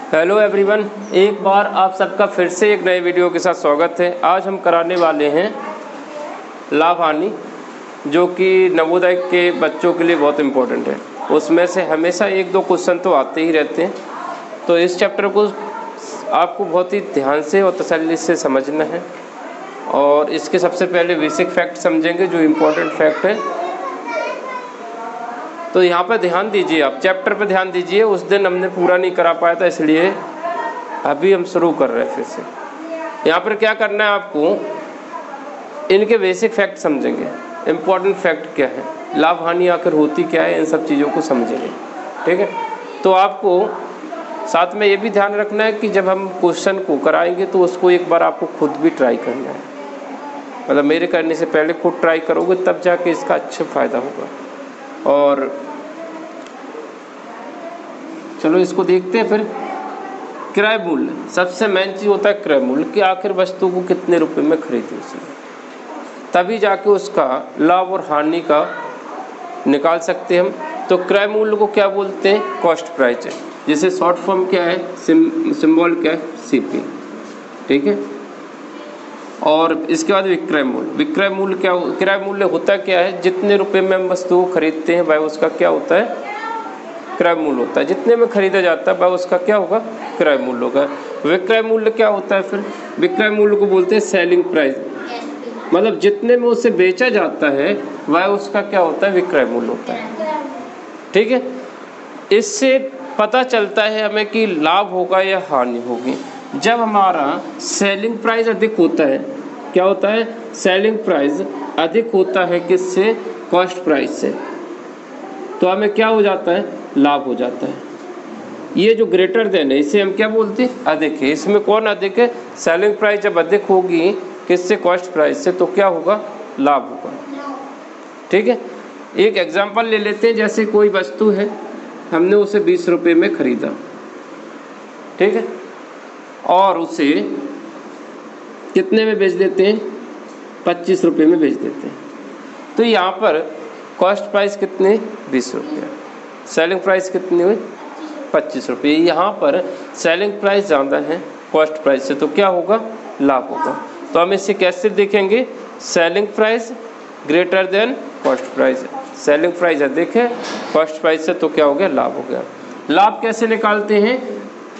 Hello everyone, एक बार आप सबका फिर से एक नए वीडियो के साथ स्वागत है। आज हम कराने वाले हैं लाभ हानि, जो कि नवोदय के बच्चों के लिए बहुत इम्पोर्टेंट है। उसमें से हमेशा एक दो क्वेश्चन तो आते ही रहते हैं, तो इस चैप्टर को आपको बहुत ही ध्यान से और तसल्ली से समझना है। और इसके सबसे पहले बेसिक फैक्ट समझेंगे, जो इम्पोर्टेंट फैक्ट है। तो यहाँ पर ध्यान दीजिए, आप चैप्टर पर ध्यान दीजिए। उस दिन हमने पूरा नहीं करा पाया था, इसलिए अभी हम शुरू कर रहे हैं फिर से। यहाँ पर क्या करना है, आपको इनके बेसिक फैक्ट समझेंगे। इम्पोर्टेंट फैक्ट क्या है, लाभ हानि आखिर होती क्या है, इन सब चीज़ों को समझेंगे। ठीक है, तो आपको साथ में ये भी ध्यान रखना है कि जब हम क्वेश्चन को कराएंगे तो उसको एक बार आपको खुद भी ट्राई करना है। मतलब मेरे करने से पहले खुद ट्राई करोगे तब जाके इसका अच्छा फ़ायदा होगा। और चलो इसको देखते हैं फिर। क्रय मूल्य, सबसे मेन चीज़ होता है क्रय मूल्य, कि आखिर वस्तु को कितने रुपए में खरीदे उसने, तभी जाके उसका लाभ और हानि का निकाल सकते हैं हम। तो क्रय मूल्य को क्या बोलते हैं, कॉस्ट प्राइस है, जिसे शॉर्ट फॉर्म क्या है, सिंबल क्या है, सीपी। ठीक है, और इसके बाद विक्रय मूल्य। विक्रय मूल्य क्या, क्रय मूल्य होता क्या है, जितने रुपए में हम वस्तु को खरीदते हैं वह उसका क्या होता है, क्रय मूल्य होता है। जितने में खरीदा जाता है वह उसका क्या होगा, क्रय मूल्य होगा। विक्रय मूल्य क्या होता है फिर, विक्रय मूल्य को बोलते हैं सेलिंग प्राइस, मतलब जितने में उसे बेचा जाता है वह उसका क्या होता है, विक्रय मूल्य होता है। ठीक है, इससे पता चलता है हमें कि लाभ होगा या हानि होगी। जब हमारा सेलिंग प्राइस अधिक होता है, क्या होता है, सेलिंग प्राइस अधिक होता है किससे, कॉस्ट प्राइस से, तो हमें क्या हो जाता है, लाभ हो जाता है। ये जो ग्रेटर देन है इसे हम क्या बोलते हैं, अधिक है। इसमें कौन अधिक है, सेलिंग प्राइस जब अधिक होगी किससे, कॉस्ट प्राइस से, तो क्या होगा, लाभ होगा। ठीक है, एक एग्जांपल ले लेते हैं। जैसे कोई वस्तु है, हमने उसे 20 रुपये में खरीदा, ठीक है, और उसे कितने में बेच देते हैं, 25 रुपये में बेच देते हैं। तो यहाँ पर कॉस्ट प्राइस कितने, 20 रुपये, सेलिंग प्राइस कितनी हुई, 25 रुपये। यहाँ पर सेलिंग प्राइस ज़्यादा है कॉस्ट प्राइस से, तो क्या होगा, लाभ होगा। तो हम इसे कैसे देखेंगे, selling price greater than cost price. Selling price अधिक है कॉस्ट प्राइस से, तो क्या हो गया, लाभ हो गया। लाभ कैसे निकालते हैं,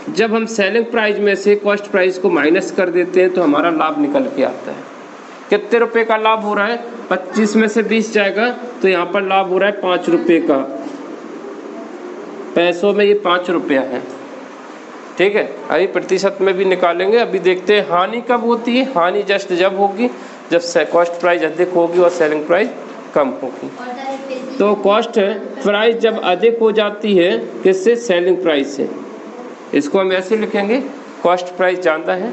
जब हम सेलिंग प्राइस में से कॉस्ट प्राइस को माइनस कर देते हैं तो हमारा लाभ निकल के आता है। कितने रुपए का लाभ हो रहा है, 25 में से 20 जाएगा तो यहाँ पर लाभ हो रहा है 5 रुपये का, पैसों में ये 5 रुपया है। ठीक है, अभी प्रतिशत में भी निकालेंगे। अभी देखते हैं हानि कब होती है। हानि जस्ट जब होगी जब कॉस्ट प्राइस अधिक होगी और सेलिंग प्राइस कम होगी। तो कॉस्ट प्राइस जब अधिक हो जाती है किससे, सेलिंग प्राइस से, इसको हम ऐसे लिखेंगे, कॉस्ट प्राइस ज़्यादा है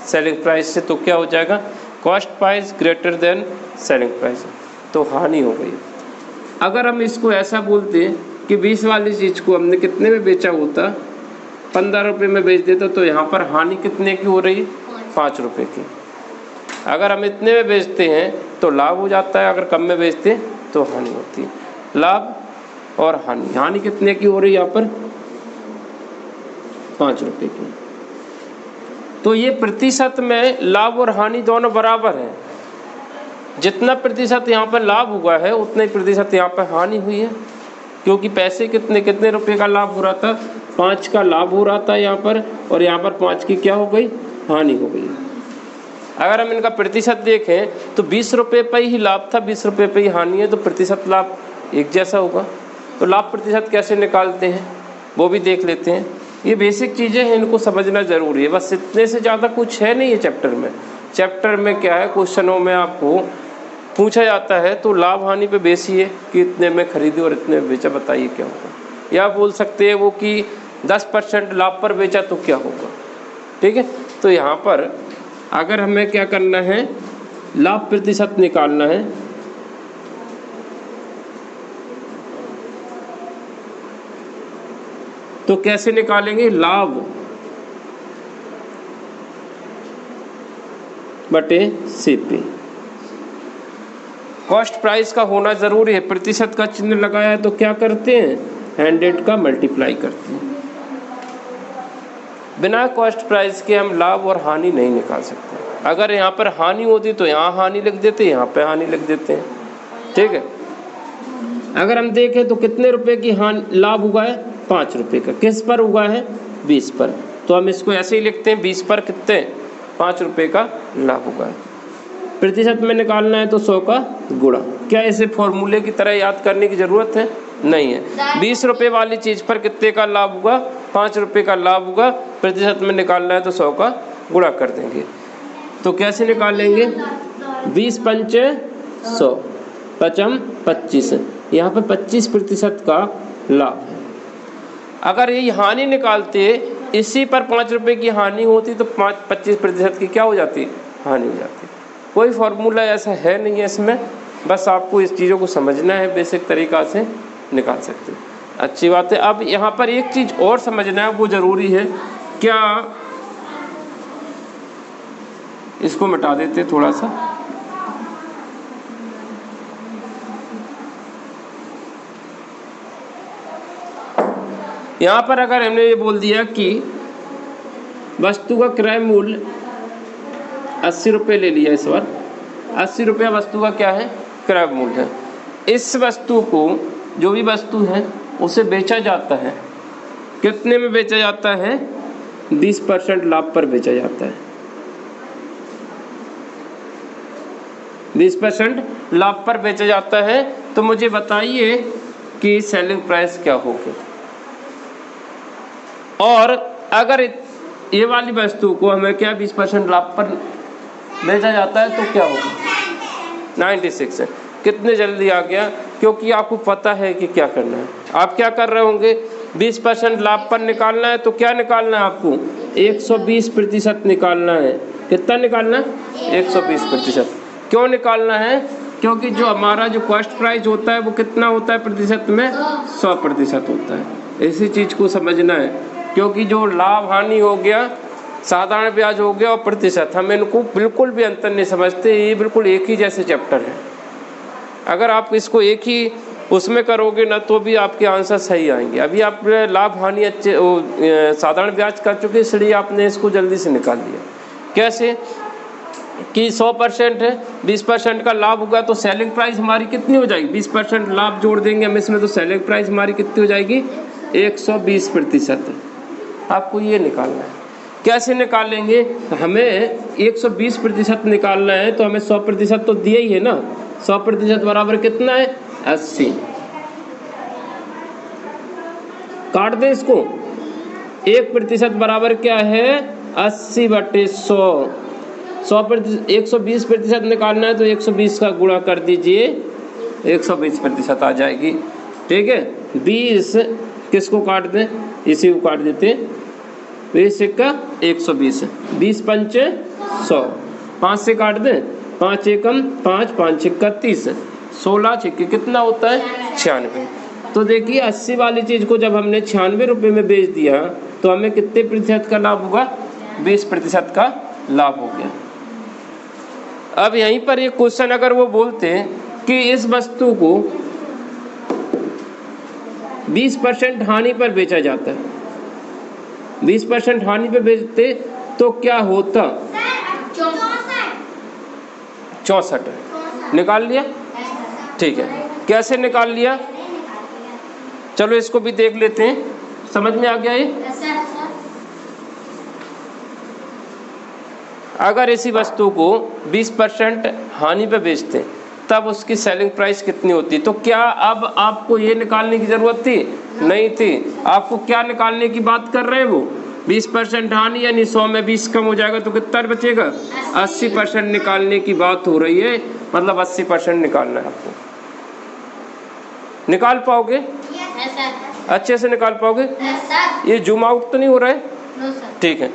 सेलिंग प्राइस से, तो क्या हो जाएगा, cost price greater than selling price, तो हानि हो गई। अगर हम इसको ऐसा बोलते हैं कि 20 वाली चीज़ को हमने कितने में बेचा होता, 15 रुपये में बेच देता, तो यहाँ पर हानि कितने की हो रही, 5 रुपये की। अगर हम इतने में बेचते हैं तो लाभ हो जाता है, अगर कम में बेचते हैं तो हानि होती है। लाभ और हानि, हानि कितने की हो रही है यहाँ पर, 5 रुपये की। तो ये प्रतिशत में लाभ और हानि दोनों बराबर हैं। जितना प्रतिशत यहाँ पर लाभ हुआ है उतने प्रतिशत यहाँ पर हानि हुई है, क्योंकि पैसे कितने रुपए का लाभ हो रहा था, 5 का लाभ हो रहा था यहाँ पर, और यहाँ पर 5 की क्या हो गई, हानि हो गई। अगर हम इनका प्रतिशत देखें तो 20 रुपये पर ही लाभ था, 20 रुपये पर ही हानि है, तो प्रतिशत लाभ एक जैसा होगा। तो लाभ प्रतिशत कैसे निकालते हैं वो भी देख लेते हैं। ये बेसिक चीज़ें हैं, इनको समझना ज़रूरी है, बस इतने से ज़्यादा कुछ है नहीं है चैप्टर में। चैप्टर में क्या है, क्वेश्चनों में आपको पूछा जाता है तो लाभ हानि पे बेसी है कि इतने में खरीदे और इतने में बेचा, बताइए क्या होगा। या बोल सकते हैं वो कि 10% लाभ पर बेचा तो क्या होगा। ठीक है, तो यहाँ पर अगर हमें क्या करना है, लाभ प्रतिशत निकालना है, तो कैसे निकालेंगे, लाभ बटे सीपी। कॉस्ट प्राइस का होना ज़रूरी है, प्रतिशत का चिन्ह लगाया है तो क्या करते हैं, 100 का मल्टीप्लाई करते हैं। बिना कॉस्ट प्राइस के हम लाभ और हानि नहीं निकाल सकते। अगर यहाँ पर हानि होती तो यहाँ हानि लिख देते, यहाँ पे हानि लिख देते हैं, ठीक है। अगर हम देखें तो कितने रुपए की लाभ हुआ है, 5 रुपये का। किस पर हुआ है, 20 पर। तो हम इसको ऐसे ही लिखते हैं, 20 पर कितने, 5 रुपये का लाभ हुआ है। प्रतिशत में निकालना है तो 100 का गुणा। क्या इसे फॉर्मूले की तरह याद करने की ज़रूरत है, नहीं है। 20 रुपये वाली चीज़ पर कितने का लाभ होगा, 5 रुपये का लाभ होगा। प्रतिशत में निकालना है तो 100 का गुणा कर देंगे। तो कैसे निकाल लेंगे, 20 पंचे 100, 5 25, यहाँ पर 25% का लाभ है। अगर ये हानि निकालते इसी पर 5 रुपये की हानि होती तो 25% की क्या हो जाती, हानि हो जाती। कोई फॉर्मूला ऐसा है नहीं है इसमें, बस आपको इस चीज़ों को समझना है, बेसिक तरीक़ा से निकाल सकते हैं। अच्छी बात है। अब यहाँ पर एक चीज़ और समझना है, वो ज़रूरी है। क्या, इसको मिटा देते थोड़ा सा। यहाँ पर अगर हमने ये बोल दिया कि वस्तु का क्रय मूल्य 80 रुपये ले लिया, इस बार 80 रुपया वस्तु का क्या है, क्रय मूल्य है। इस वस्तु को, जो भी वस्तु है, उसे बेचा जाता है। कितने में बेचा जाता है, 20% लाभ पर बेचा जाता है। 20% लाभ पर बेचा जाता है। तो मुझे बताइए कि सेलिंग प्राइस क्या होगी। और अगर ये वाली वस्तु को हमें क्या 20% लाभ पर बेचा जाता है तो क्या होगा, 96 है। कितने जल्दी आ गया, क्योंकि आपको पता है कि क्या करना है। आप क्या कर रहे होंगे, 20% लाभ पर निकालना है तो क्या निकालना है आपको, 120% निकालना है। कितना निकालना है, 120%। क्यों निकालना है, क्योंकि जो हमारा जो कॉस्ट प्राइस होता है वो कितना होता है प्रतिशत में, 100% होता है। इसी चीज़ को समझना है, क्योंकि जो लाभ हानि हो गया, साधारण ब्याज हो गया और प्रतिशत, हम इनको बिल्कुल भी अंतर नहीं समझते। ये बिल्कुल एक ही जैसे चैप्टर है। अगर आप इसको एक ही उसमें करोगे ना तो भी आपके आंसर सही आएंगे। अभी आप लाभ हानि अच्छे साधारण ब्याज कर चुके, इसलिए आपने इसको जल्दी से निकाल लिया। कैसे कि 100% है, 20% का लाभ होगा तो सेलिंग प्राइस हमारी कितनी हो जाएगी, 20% लाभ जोड़ देंगे हम इसमें तो सेलिंग प्राइस हमारी कितनी हो जाएगी, 120%। आपको ये निकालना है। कैसे निकालेंगे, हमें 120% निकालना है तो हमें 100% तो दिया ही है ना। 100% बराबर कितना है, 80। काट दें इसको, 1% बराबर क्या है, 80/100। 120% निकालना है तो 120 का गुणा कर दीजिए, 120% आ जाएगी। ठीक है, 20 किसको काट दें, इसी को काट देते हैं। 20 का 120, 20 पंचे 100, 5 से काट दें, 5 एकम 5, 5 छिक्का 30, 16 छिक्के कितना होता है, 96। तो देखिए 80 वाली चीज़ को जब हमने 96 रुपये में बेच दिया तो हमें कितने प्रतिशत का लाभ होगा, 20% का लाभ हो गया। अब यहीं पर एक क्वेश्चन अगर वो बोलते हैं कि इस वस्तु को 20% हानि पर बेचा जाता है, 20% हानि पर बेचते तो क्या होता, 64 निकाल लिया। ठीक है, कैसे निकाल लिया, चलो इसको भी देख लेते हैं, समझ में आ गया ये। अगर इसी वस्तु को 20% हानि पे बेचते तब उसकी सेलिंग प्राइस कितनी होती, तो क्या अब आपको ये निकालने की ज़रूरत थी, नहीं थी। आपको क्या निकालने की बात कर रहे हैं वो, 20% हानि यानी 100 में 20 कम हो जाएगा तो कितना बचेगा, 80% निकालने की बात हो रही है। मतलब 80% निकालना है आपको। निकाल पाओगे, अच्छे से निकाल पाओगे, ये जूम आउट तो नहीं हो रहा है, ठीक है।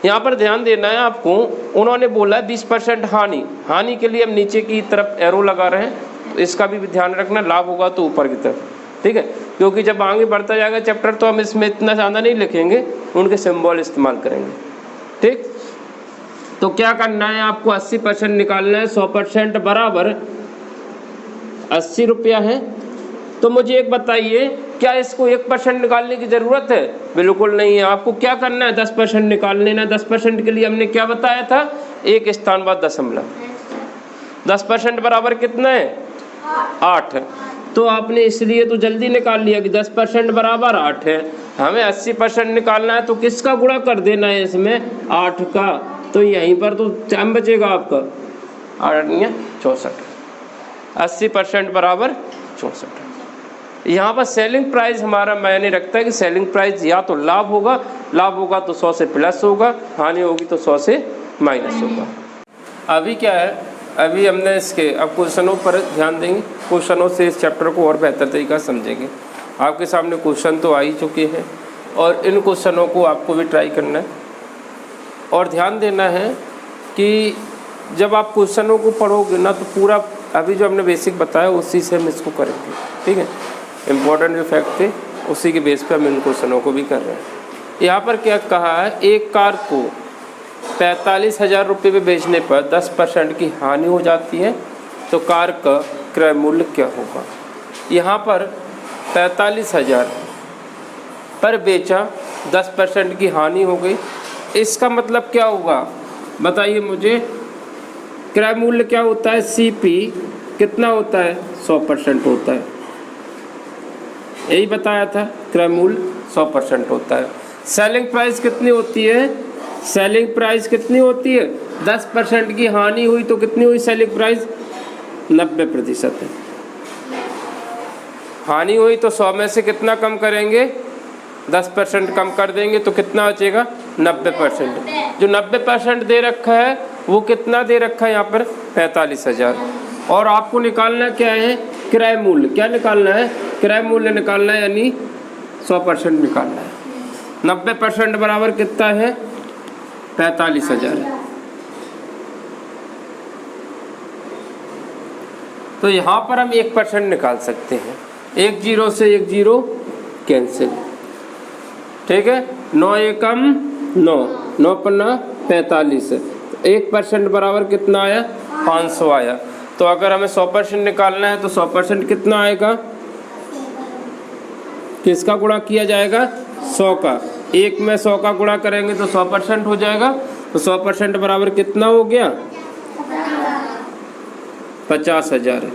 यहाँ पर ध्यान देना है आपको, उन्होंने बोला है 20% हानि, हानि के लिए हम नीचे की तरफ एरो लगा रहे हैं, तो इसका भी ध्यान रखना, लाभ होगा तो ऊपर की तरफ, ठीक है। क्योंकि जब आगे बढ़ता जाएगा चैप्टर तो हम इसमें इतना ज़्यादा नहीं लिखेंगे, उनके सिंबल इस्तेमाल करेंगे, ठीक। तो क्या करना है आपको, 80% निकालना है। 100% बराबर 80 रुपया है। तो मुझे एक बताइए क्या इसको 1% निकालने की ज़रूरत है? बिल्कुल नहीं है। आपको क्या करना है? 10% निकाल लेना। 10% के लिए हमने क्या बताया था? एक स्थान बाद दशमलव। 10% बराबर कितना है? 8। तो आपने इसलिए तो जल्दी निकाल लिया कि 10% बराबर 8 है। हमें 80% निकालना है तो किसका गुणा कर देना है इसमें? 8 का। तो यहीं पर तो टाइम बचेगा आपका। 8 64। 80% बराबर 64। यहाँ पर सेलिंग प्राइस हमारा मायने रखता है कि सेलिंग प्राइस या तो लाभ होगा तो 100 से प्लस होगा, हानि होगी तो 100 से माइनस होगा। अभी क्या है, अभी हमने इसके अब क्वेश्चनों पर ध्यान देंगे। क्वेश्चनों से इस चैप्टर को और बेहतर तरीका समझेंगे। आपके सामने क्वेश्चन तो आ ही चुके हैं और इन क्वेश्चनों को आपको भी ट्राई करना है और ध्यान देना है कि जब आप क्वेश्चनों को पढ़ोगे ना तो पूरा अभी जो हमने बेसिक बताया उसी से हम इसको करेंगे, ठीक है। इम्पोर्टेंट जो फैक्ट थे उसी के बेस पे हम इन क्वेश्चनों को भी कर रहे हैं। यहाँ पर क्या कहा है, एक कार को 45,000 रुपये में बेचने पर 10% की हानि हो जाती है तो कार का क्रय मूल्य क्या होगा। यहाँ पर 45,000 पर बेचा, 10% की हानि हो गई, इसका मतलब क्या होगा बताइए मुझे। क्रय मूल्य क्या होता है? CP कितना होता है? 100% होता है। यही बताया था, क्रय मूल्य 100% होता है। सेलिंग प्राइस कितनी होती है? सेलिंग प्राइस कितनी होती है? 10% की हानि हुई तो कितनी हुई सेलिंग प्राइस? 90% है। हानि हुई तो 100 में से कितना कम करेंगे? 10% कम कर देंगे तो कितना बचेगा? 90%। जो 90% दे रखा है वो कितना दे रखा है यहाँ पर? 45,000। और आपको निकालना क्या है? क्रय मूल्य। क्या निकालना है? क्रय मूल्य निकालना है, यानी 100% निकालना है। 90% बराबर कितना है? 45,000। तो यहाँ पर हम 1% निकाल सकते हैं। 1 0 से 1 0 कैंसिल, ठीक है। 9 एकम 9, 9 पन्ना 45। 1% बराबर कितना आया? 500 आया। तो अगर हमें 100% निकालना है तो 100% कितना आएगा? किसका गुणा किया जाएगा? 100 का। 1 में 100 का गुणा करेंगे तो 100% हो जाएगा। तो 100% बराबर कितना हो गया? 50,000।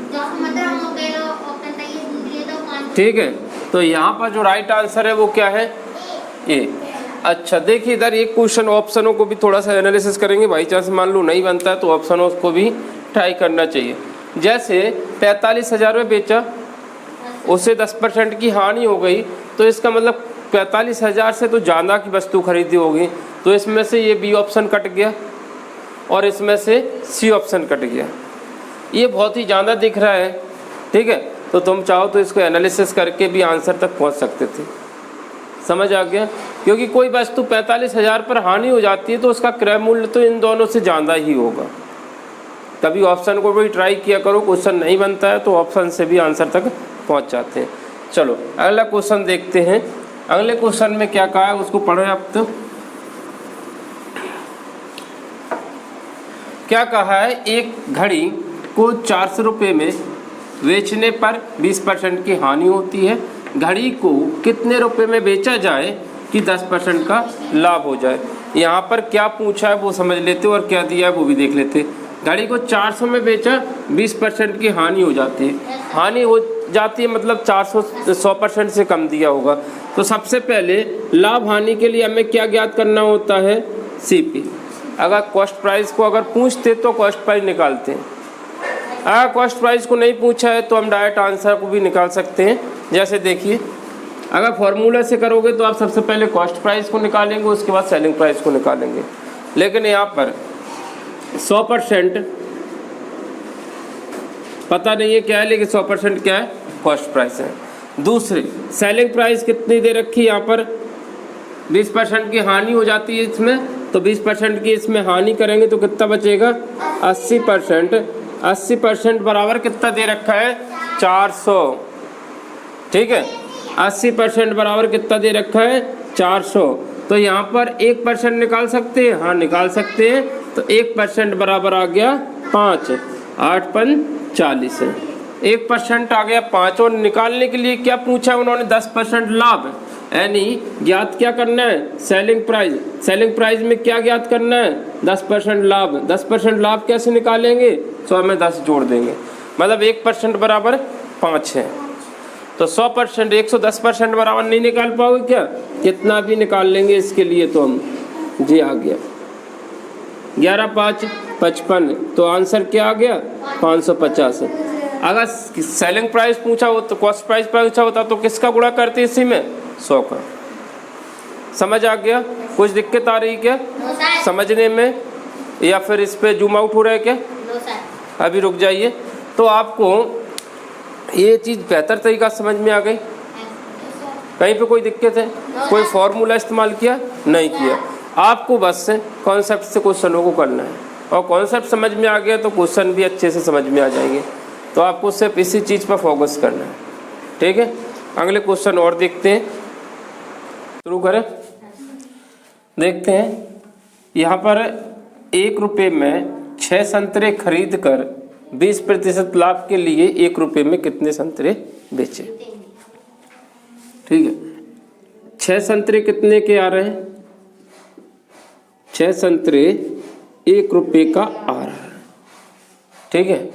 ठीक है। तो यहाँ पर जो राइट आंसर है वो क्या है? ए। अच्छा देखिए इधर एक क्वेश्चन ऑप्शनों को भी थोड़ा सा एनालिसिस करेंगे। बाई चांस मान लो नहीं बनता है तो ऑप्शनों को भी ट्राई करना चाहिए। जैसे 45,000 में बेचा, उसे 10% की हानि हो गई तो इसका मतलब 45,000 से तो ज़्यादा की वस्तु खरीदी होगी। तो इसमें से ये बी ऑप्शन कट गया और इसमें से सी ऑप्शन कट गया। ये बहुत ही ज़्यादा दिख रहा है, ठीक है। तो तुम चाहो तो इसको एनालिसिस करके भी आंसर तक पहुंच सकते थे। समझ आ गया? क्योंकि कोई वस्तु 45,000 पर हानि हो जाती है तो उसका क्रय मूल्य तो इन दोनों से ज़्यादा ही होगा। कभी ऑप्शन को भी ट्राई किया करो, क्वेश्चन नहीं बनता है तो ऑप्शन से भी आंसर तक पहुंच जाते हैं। चलो अगला क्वेश्चन देखते हैं। अगले क्वेश्चन में क्या कहा है उसको पढ़ो आप। तो क्या कहा है, एक घड़ी को 400 रुपये में बेचने पर 20% की हानि होती है। घड़ी को कितने रुपए में बेचा जाए कि 10% का लाभ हो जाए। यहाँ पर क्या पूछा है वो समझ लेते और क्या दिया है वो भी देख लेते। घड़ी को 400 में बेचा, 20% की हानि हो जाती है। हानि हो जाती है मतलब 100% से कम दिया होगा। तो सबसे पहले लाभ हानि के लिए हमें क्या ज्ञात करना होता है? CP। अगर कॉस्ट प्राइस को अगर पूछते तो कॉस्ट प्राइस निकालते हैं। अगर कॉस्ट प्राइस को नहीं पूछा है तो हम डायरेक्ट आंसर को भी निकाल सकते हैं। जैसे देखिए अगर फॉर्मूला से करोगे तो आप सबसे पहले कॉस्ट प्राइस को निकालेंगे, उसके बाद सेलिंग प्राइस को निकालेंगे। लेकिन यहाँ पर 100% पता नहीं है क्या है, लेकिन 100% क्या है? कॉस्ट प्राइस है। दूसरी सेलिंग प्राइस कितनी दे रखी है? यहाँ पर 20% की हानि हो जाती है इसमें, तो 20% की इसमें हानि करेंगे तो कितना बचेगा? 80%। 80% बराबर कितना दे रखा है? 400। ठीक है, 80% बराबर कितना दे रखा है? 400। तो यहाँ पर 1% निकाल सकते हैं? हाँ निकाल सकते हैं। तो 1% बराबर आ गया 5। 8 पन 40 है। 1% आ गया 5, और निकालने के लिए क्या पूछा उन्होंने, 10% लाभ, यानी ज्ञात क्या करना है, सेलिंग प्राइस। सेलिंग प्राइस में क्या ज्ञात करना है, 10% लाभ। 10% लाभ कैसे निकालेंगे, 100 में 10 जोड़ देंगे, मतलब 1% बराबर 5 है। तो 100% 110% बराबर नहीं निकाल पाओगे क्या, कितना भी निकाल लेंगे इसके लिए तो हम, जी आ गया 11 5 55, तो आंसर क्या आ गया 550। अगर सेलिंग प्राइस पूछा हो तो कॉस्ट प्राइस पूछा होता तो किसका गुणा करते इसी में, 100 का। समझ आ गया, कुछ दिक्कत आ रही क्या समझने में, या फिर इस पे जूम आउट हो रहा है क्या, अभी रुक जाइए। तो आपको ये चीज़ बेहतर तरीका समझ में आ गई, कहीं पे कोई दिक्कत है, कोई फॉर्मूला इस्तेमाल किया नहीं किया, आपको बस कॉन्सेप्ट से क्वेश्चनों को करना है, और कॉन्सेप्ट समझ में आ गया तो क्वेश्चन भी अच्छे से समझ में आ जाएंगे। तो आपको सिर्फ इसी चीज़ पर फोकस करना है, ठीक है। अगले क्वेश्चन और देखते हैं, शुरू करें। देखते हैं यहाँ पर 1 रुपये में 6 संतरे खरीद कर 20% लाभ के लिए 1 रुपये में कितने संतरे बेचे। ठीक है, 6 संतरे कितने के आ रहे हैं, 6 संतरे 1 रुपये का आ रहा है, ठीक है।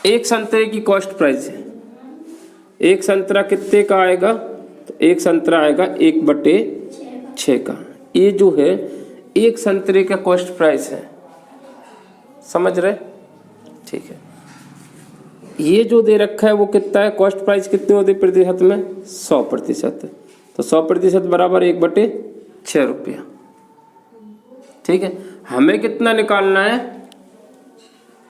एक संतरे की कॉस्ट प्राइस है, एक संतरा कितने का आएगा, तो एक संतरा आएगा 1/6 का। ये जो है एक संतरे का कॉस्ट प्राइस है, समझ रहे, ठीक है। ये जो दे रखा है वो कितना है, कॉस्ट प्राइस कितने होते प्रतिशत में, 100%। तो 100% बराबर 1/6 रुपया, ठीक है। हमें कितना निकालना है,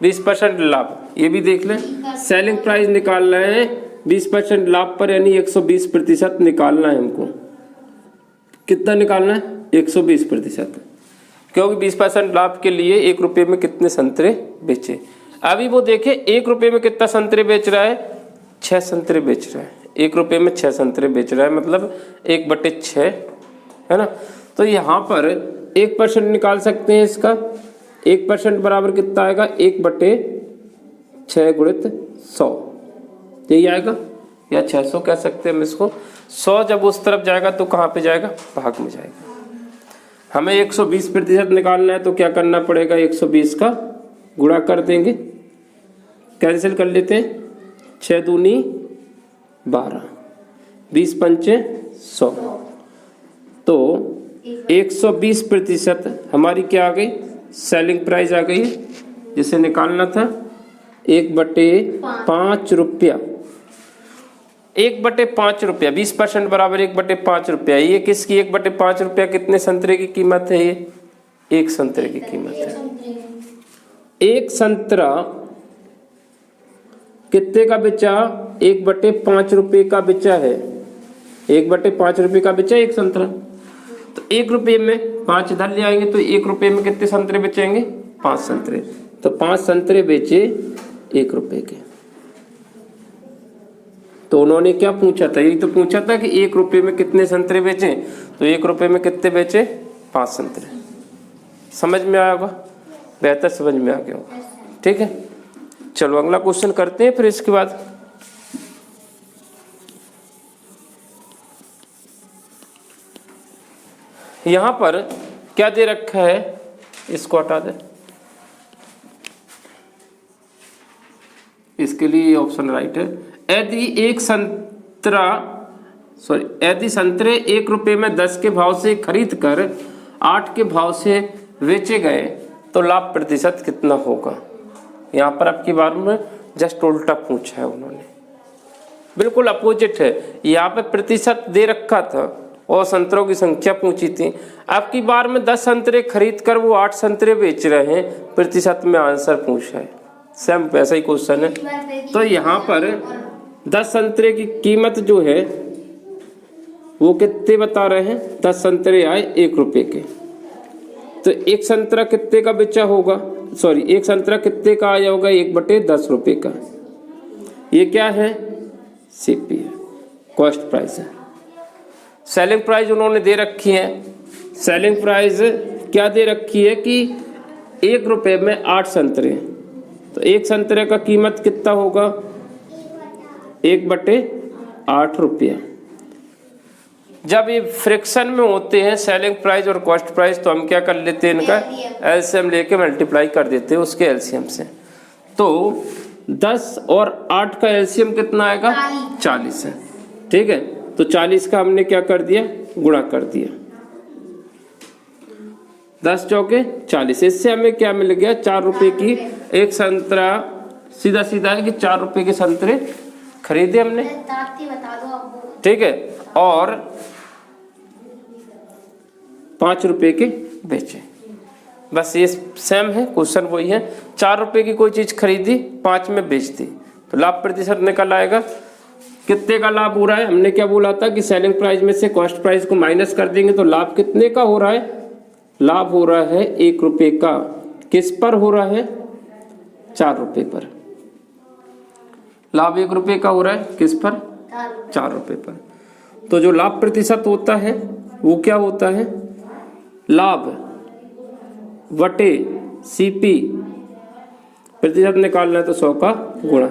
20% लाभ, ये भी देख लें। सेलिंग प्राइस निकालना है 20% लाभ पर, यानी 120% निकालना है हमको। कितना निकालना है, 120%, क्योंकि 20% लाभ के लिए 1 रुपये में कितने संतरे बेचे। अभी वो देखे 1 रुपये में कितना संतरे बेच रहा है, 6 संतरे बेच रहा है। 1 रुपये में 6 संतरे बेच रहा है, मतलब 1/6 है ना। तो यहाँ पर 1% निकाल सकते हैं इसका, 1% बराबर कितना आएगा, 1/6 गुणित 100, यही आएगा, या 600 कह सकते हैं हम इसको। 100 जब उस तरफ जाएगा तो कहाँ पे जाएगा, भाग में जाएगा। हमें 120% निकालना है तो क्या करना पड़ेगा, 120 का गुणा कर देंगे, कैंसिल कर लेते हैं, 6 दूनी 12, 20 पंचे 100, तो 120% हमारी क्या आ गई, सेलिंग प्राइस आ गई, जिसे निकालना था 1/5 रुपया। 1/5 रुपया, 20% बराबर 1/5 रुपया। ये किसकी 1/5 रुपया, कितने संतरे की कीमत है, ये एक संतरे की कीमत है। एक संतरा कितने का बेचा, 1/5 रुपये का बेचा है, 1/5 रुपये का बेचा एक संतरा। तो 1 रुपये में 5 इधर ले आएंगे तो 1 रुपये में कितने संतरे बेचेंगे, 5 संतरे। तो 5 संतरे बेचे 1 रुपये के। तो उन्होंने क्या पूछा था, यही तो पूछा था कि 1 रुपये में कितने संतरे बेचे, तो 1 रुपये में कितने बेचे, 5 संतरे। समझ में आया होगा, बेहतर समझ में आ गया होगा, ठीक है। चलो अगला क्वेश्चन करते हैं, फिर इसके बाद यहाँ पर क्या दे रखा है, इसको हटा दे, इसके लिए ऑप्शन राइट है। यदि संतरे 1 रुपये में 10 के भाव से खरीद कर 8 के भाव से बेचे गए तो लाभ प्रतिशत कितना होगा। यहाँ पर आपकी बार में जस्ट उल्टा पूछा है उन्होंने, बिल्कुल अपोजिट है। यहाँ पे प्रतिशत दे रखा था और संतरों की संख्या पूछी थी। आपकी बार में 10 संतरे खरीद कर वो 8 संतरे बेच रहे हैं, प्रतिशत में आंसर पूछा है। सेम वैसा ही क्वेश्चन है। तो यहाँ पर 10 संतरे की कीमत जो है वो कितने बता रहे हैं, 10 संतरे आए 1 रुपये के, तो एक संतरा कितने का बेचा होगा, सॉरी एक संतरा कितने का आया होगा, 1/10 रुपये का। ये क्या है, सीपी है, कॉस्ट प्राइस है। सेलिंग प्राइस उन्होंने दे रखी है, सेलिंग प्राइस क्या दे रखी है कि 1 रुपये में 8 संतरे, तो एक संतरे का कीमत कितना होगा, 1/8 रुपया। जब ये फ्रैक्शन में होते हैं सेलिंग प्राइस और कॉस्ट प्राइस, तो हम क्या कर लेते हैं, इनका एलसीएम लेके मल्टीप्लाई कर देते हैं उसके एलसीएम से। तो 10 और 8 का एलसीएम कितना आएगा, 40 है। ठीक है, तो 40 का हमने क्या कर दिया, गुणा कर दिया। 10 चौके 40। इससे हमें क्या मिल गया, 4 रुपए की एक संतरा। सीधा सीधा है कि 4 रुपए के संतरे खरीदे हमने। ठीक है, और 5 रुपए के बेचे। बस ये सेम है, क्वेश्चन वही है। 4 रुपए की कोई चीज खरीदी, 5 में बेच दी, तो लाभ प्रतिशत निकल आएगा। कितने का लाभ हो रहा है, हमने क्या बोला था कि सेलिंग प्राइस में से कॉस्ट प्राइस को माइनस कर देंगे तो लाभ कितने का हो रहा है, लाभ हो रहा है 1 रुपए का। किस पर हो रहा है, 4 रुपए पर। लाभ 1 रुपए का हो रहा है, किस पर, 4 रुपए पर। तो जो लाभ प्रतिशत होता है वो क्या होता है, लाभ बटे सीपी। प्रतिशत निकालना है तो 100 का गुणा,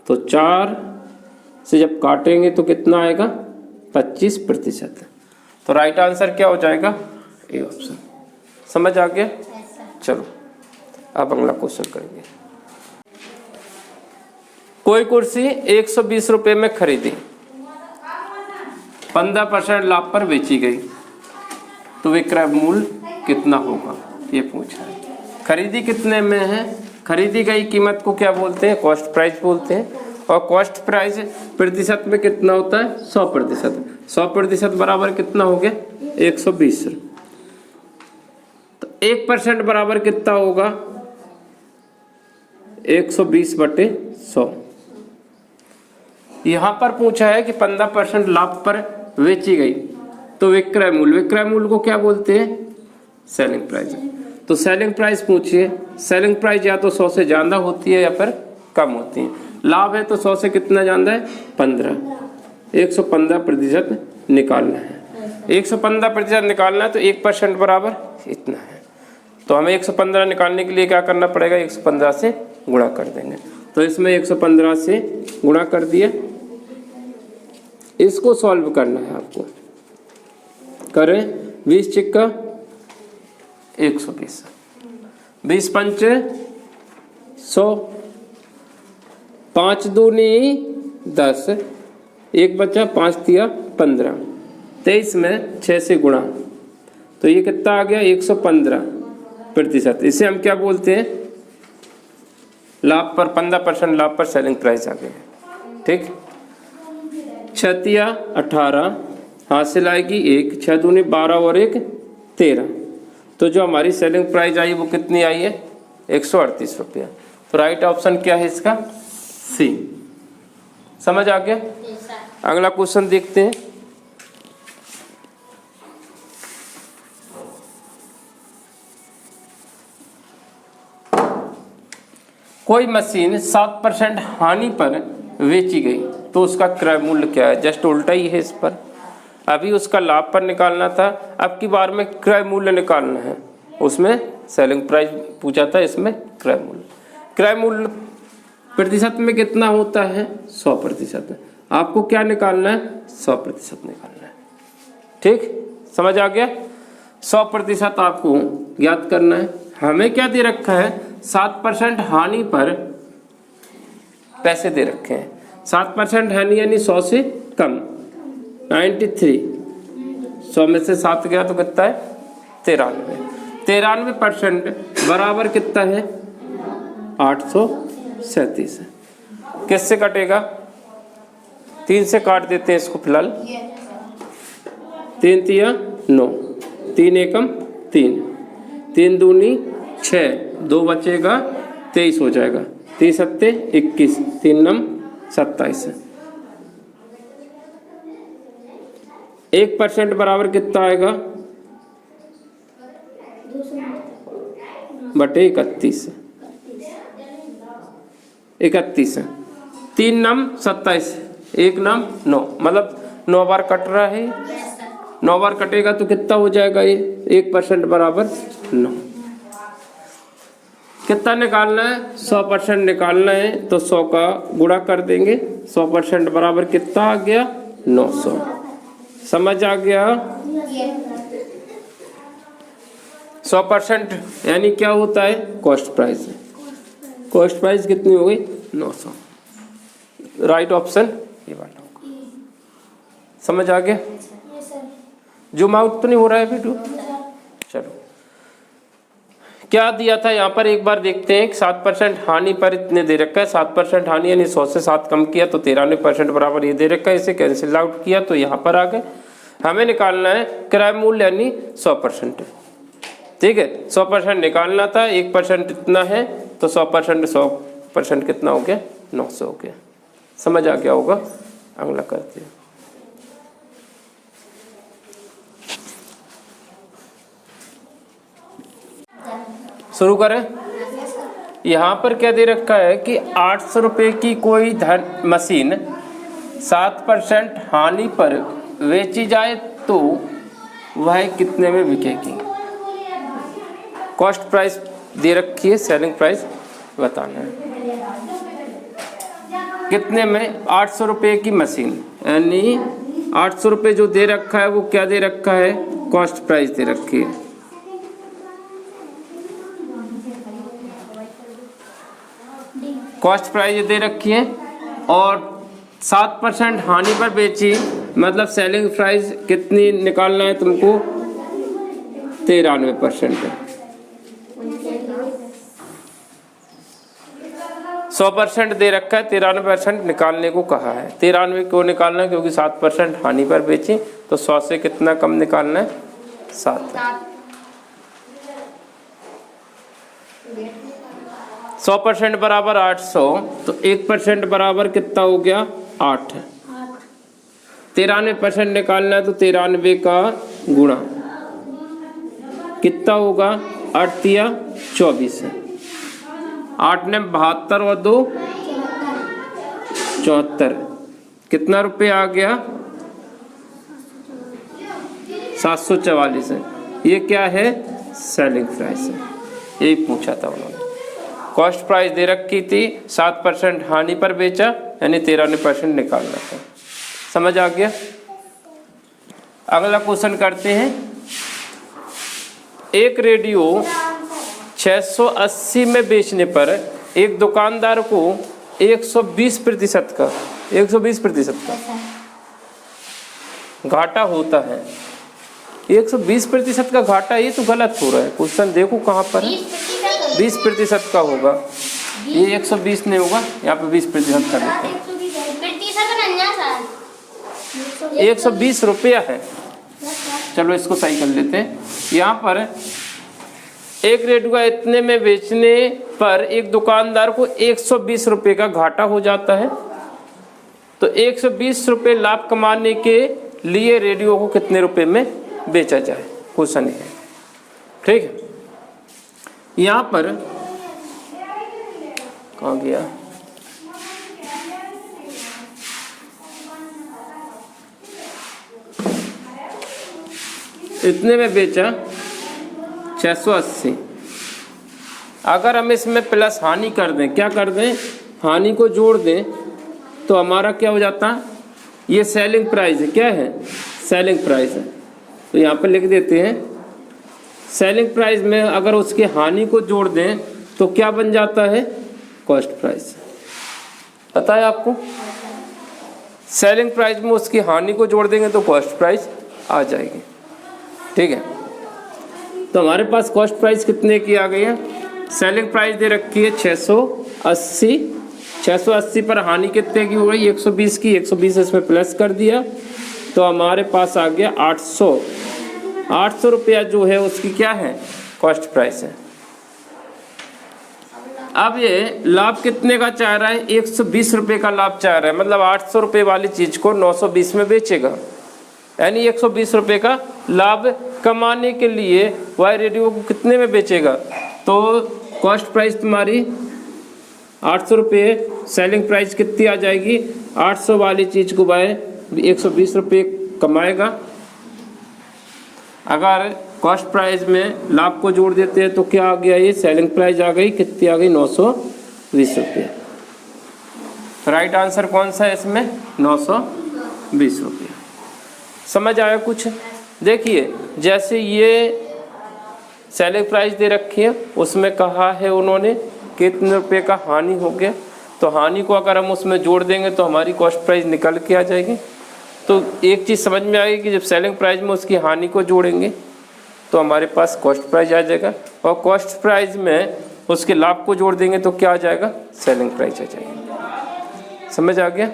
तो 4 से जब काटेंगे तो कितना आएगा, 25%। तो राइट आंसर क्या हो जाएगा, ए ऑप्शन। समझ आ गया। चलो अब अगला क्वेश्चन करेंगे। कोई कुर्सी 120 रुपए में खरीदी, 15% लाभ पर बेची गई, तो विक्रय मूल्य कितना होगा, ये पूछा है। खरीदी कितने में है, खरीदी गई कीमत को क्या बोलते हैं, कॉस्ट प्राइस बोलते हैं। और कॉस्ट प्राइस प्रतिशत में कितना होता है, 100%। 100% बराबर कितना हो गया, 120। तो 1% बराबर कितना होगा, 120/100। यहां पर पूछा है कि 15% लाभ पर बेची गई, तो विक्रय मूल्य, विक्रय मूल्य को क्या बोलते हैं, सेलिंग प्राइस। तो सेलिंग प्राइस पूछिए, सेलिंग प्राइस या तो 100 से ज्यादा होती है या फिर कम होती है। लाभ है तो 100 से कितना ज्यादा है, 15। 115% निकालना है। 115% निकालना है तो 1% बराबर इतना है। तो हमें 115 निकालने के लिए क्या करना पड़ेगा, 115 से गुणा कर देंगे। तो इसमें 115 से गुणा कर दिया। इसको सॉल्व करना है आपको, करें। 20 चिक्का 120, 20 पंचे 100, 5 दूनी 10, 1 बचा, 5 तिया 15, 23 में 6 से गुणा, तो ये कितना आ गया, 115%। इसे हम क्या बोलते हैं, लाभ पर 15% लाभ पर सेलिंग प्राइस आ गया। ठीक, 6 तिया 18, हासिल आएगी 1, 6 दूनी 12 और 1 13। तो जो हमारी सेलिंग प्राइस आई वो कितनी आई है, 138 रुपया। तो राइट ऑप्शन क्या है इसका, सी। समझ आ गया। अगला क्वेश्चन देखते हैं। कोई मशीन 7% हानि पर बेची गई, तो उसका क्रय मूल्य क्या है। जस्ट उल्टा ही है इस पर। अभी उसका लाभ पर निकालना था, अब की बार में क्रय मूल्य निकालना है। उसमें सेलिंग प्राइस पूछा था, इसमें क्रय मूल्य। क्रय मूल्य प्रतिशत में कितना होता है, 100%। आपको क्या निकालना है, 100% निकालना है। ठीक, समझ आ गया। 100% आपको ज्ञात करना है। हमें क्या दे रखा है, 7% हानि पर पैसे दे रखे हैं। 7% हानि यानी 100 से कम, 93। 100 में से 7 गया तो कितना है, 93। 93% बराबर कितना है, 837। किससे कटेगा, 3 से काट देते हैं इसको फिलहाल। 3 तिया 9, 3 एकम 3, 3 दूनी 6, 2 बचेगा 23 हो जाएगा। 3 सत्ते 21, 3 नम 27। 1% बराबर कितना आएगा, बटे 31। 31, 3 नम 27, 1 नम 9, मतलब 9 बार कट रहा है। 9 बार कटेगा तो कितना हो जाएगा ये, 1% बराबर 9। कितना निकालना है? 100% निकालना है तो 100 का गुणा कर देंगे। 100% बराबर कितना आ गया? 900। समझ आ गया? 100% यानी क्या होता है? Cost price. कॉस्ट प्राइस कितनी हो गई? 900। राइट ऑप्शन ये वाला होगा। समझ आ गया? जूम आउट तो नहीं हो रहा है वीडियो? चलो, क्या दिया था यहाँ पर एक बार देखते हैं। 7% हानि पर इतने दे रखा है। 7% हानि यानी 100 से 7 कम किया तो 93% बराबर ये दे रखा है। इसे कैंसिल आउट किया तो यहाँ पर आ गए। हमें निकालना है क्रय मूल्य यानी 100%। ठीक है, 100% निकालना था। 1% इतना है तो 100% कितना हो गया? 900 हो गया। समझ आ गया होगा? अगला करते हैं। शुरू करें। यहाँ पर क्या दे रखा है कि 800 रुपये की कोई मशीन 7% हानि पर बेची जाए तो वह कितने में बिकेगी? कॉस्ट प्राइस दे रखी है, सेलिंग प्राइस बताना है। कितने में? 800 रुपये की मशीन यानी 800 रुपये जो दे रखा है वो क्या दे रखा है? कॉस्ट प्राइस दे रखी है। कॉस्ट प्राइस दे रखी है और 7% हानि पर बेची मतलब सेलिंग प्राइस कितनी निकालना है तुमको? 93%। 100% दे रखा है, 93% निकालने को कहा है। 93 क्यों निकालना है? क्योंकि 7% हानि पर बेची तो 100 से कितना कम निकालना है? 7। 100% बराबर 800 तो 1% बराबर कितना हो गया? 8। 93% निकालना है तो 93 का गुणा कितना होगा? 8 या 24 है। 8 ने 72 और 2 74। कितना रुपये आ गया? 744 है। ये क्या है? सेलिंग प्राइस है। यही पूछा था उन्होंने। कॉस्ट प्राइस दे रखी थी, 7% हानि पर बेचा यानी 93% निकालना था। समझ आ गया? अगला क्वेश्चन करते हैं। एक रेडियो 680 में बेचने पर एक दुकानदार को 120% का 120% का घाटा होता है। 120% का घाटा, ये तो गलत हो रहा है। क्वेश्चन देखो कहाँ पर है। 20% का होगा, ये 120 नहीं होगा। यहाँ पे 20% कर देते हैं। 120 रुपया है। चलो इसको सही कर लेते हैं। यहाँ पर एक रेडियो इतने में बेचने पर एक दुकानदार को 120 रुपये का घाटा हो जाता है। तो 120 रुपये लाभ कमाने के लिए रेडियो को कितने रुपए में बेचा जाए? क्वेश्चन है। ठीक है, यहाँ पर कहाँ गया? इतने में बेचा 680। अगर हम इसमें प्लस हानि कर दें, क्या कर दें? हानि को जोड़ दें तो हमारा क्या हो जाता है? ये सेलिंग प्राइस है। क्या है? सेलिंग प्राइस है। तो यहाँ पर लिख देते हैं सेलिंग प्राइस में अगर उसके हानि को जोड़ दें तो क्या बन जाता है? Cost price. पता है आपको? सेलिंग प्राइस में उसकी हानि को जोड़ देंगे तो कॉस्ट प्राइस आ जाएगी। ठीक है, तो हमारे पास कॉस्ट प्राइस कितने की आ गई है? सेलिंग प्राइस दे रखी है 680। 680 पर हानि कितने की हो गई? 120 की। 120 इसमें प्लस कर दिया तो हमारे पास आ गया 800। 800 रुपया जो है उसकी क्या है? कॉस्ट प्राइस है। अब ये लाभ कितने का चाह रहा है? 120 रुपये का लाभ चाह रहा है। मतलब 800 रुपये वाली चीज़ को 920 में बेचेगा, यानी 120 रुपये का लाभ कमाने के लिए वह रेडियो को कितने में बेचेगा? तो कॉस्ट प्राइस तुम्हारी 800 रुपये, सेलिंग प्राइस कितनी आ जाएगी? 800 वाली चीज़ को वह 120 रुपये कमाएगा। अगर कॉस्ट प्राइस में लाभ को जोड़ देते हैं तो क्या आ गया, ये सेलिंग प्राइस आ गई, कितनी आ गई, 920 रुपये। राइट आंसर कौन सा है इसमें, 920 रुपये। समझ आया कुछ? देखिए जैसे ये सेलिंग प्राइस दे रखी है, उसमें कहा है उन्होंने कितने रुपए का हानि हो गया, तो हानि को अगर हम उसमें जोड़ देंगे तो हमारी कॉस्ट प्राइस निकल के आ जाएगी। तो एक चीज़ समझ में आएगी कि जब सेलिंग प्राइस में उसकी हानि को जोड़ेंगे तो हमारे पास कॉस्ट प्राइस आ जाएगा, और कॉस्ट प्राइस में उसके लाभ को जोड़ देंगे तो क्या आ जाएगा, सेलिंग प्राइस आ जाएगा। समझ आ गया?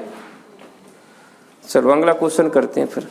चलो अगला क्वेश्चन करते हैं फिर।